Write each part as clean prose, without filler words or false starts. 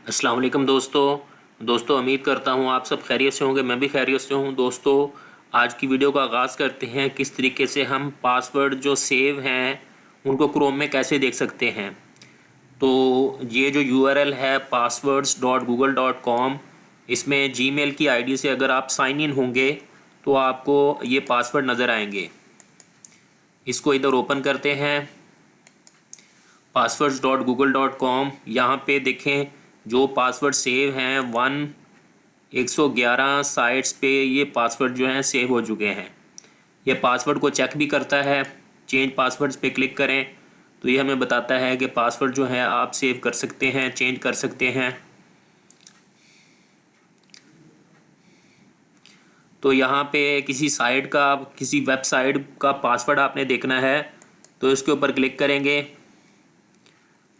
अस्सलाम वालेकुम दोस्तों उम्मीद करता हूँ आप सब खैरियत से होंगे। मैं भी खैरियत से हूँ। दोस्तों आज की वीडियो का आगाज़ करते हैं किस तरीके से हम पासवर्ड जो सेव हैं उनको क्रोम में कैसे देख सकते हैं। तो ये जो यूआरएल है passwords.google.com, इसमें जीमेल की आईडी से अगर आप साइन इन होंगे तो आपको ये पासवर्ड नज़र आएंगे। इसको इधर ओपन करते हैं passwords.google.com। यहाँ पे देखें जो पासवर्ड सेव हैं 111 साइट्स पे ये पासवर्ड जो हैं सेव हो चुके हैं। ये पासवर्ड को चेक भी करता है। चेंज पासवर्ड्स पे क्लिक करें तो ये हमें बताता है कि पासवर्ड जो है आप सेव कर सकते हैं, चेंज कर सकते हैं। तो यहाँ पे किसी साइट का, किसी वेबसाइट का पासवर्ड आपने देखना है तो इसके ऊपर क्लिक करेंगे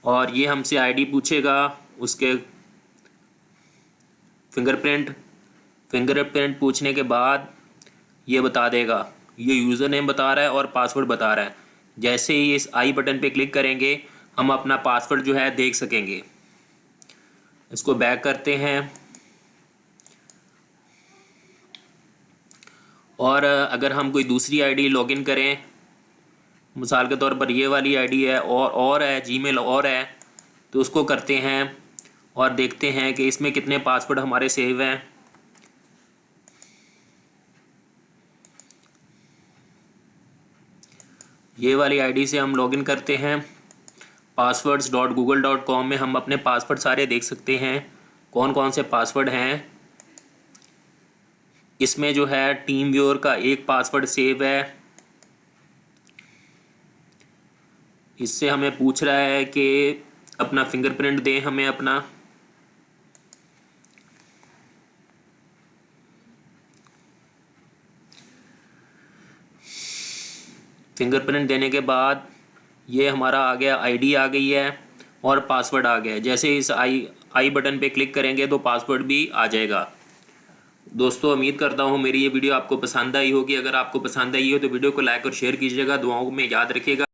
और ये हमसे आईडी पूछेगा, उसके फिंगरप्रिंट पूछने के बाद ये बता देगा, ये यूज़र नेम बता रहा है और पासवर्ड बता रहा है। जैसे ही इस आई बटन पे क्लिक करेंगे हम अपना पासवर्ड जो है देख सकेंगे। इसको बैक करते हैं और अगर हम कोई दूसरी आईडी लॉगिन करें, मिसाल के तौर पर ये वाली आईडी है और है जीमेल और है, तो उसको करते हैं और देखते हैं कि इसमें कितने पासवर्ड हमारे सेव हैं। ये वाली आईडी से हम लॉगिन करते हैं। passwords.google.com में हम अपने पासवर्ड सारे देख सकते हैं, कौन कौन से पासवर्ड हैं। इसमें जो है टीम व्यूअर का एक पासवर्ड सेव है। इससे हमें पूछ रहा है कि अपना फिंगरप्रिंट दें हमें अपना। फिंगरप्रिंट देने के बाद ये हमारा आ गया, आईडी आ गई है और पासवर्ड आ गया है। जैसे इस आई बटन पे क्लिक करेंगे तो पासवर्ड भी आ जाएगा। दोस्तों उम्मीद करता हूँ मेरी ये वीडियो आपको पसंद आई होगी। अगर आपको पसंद आई हो तो वीडियो को लाइक और शेयर कीजिएगा। दुआओं में याद रखिएगा।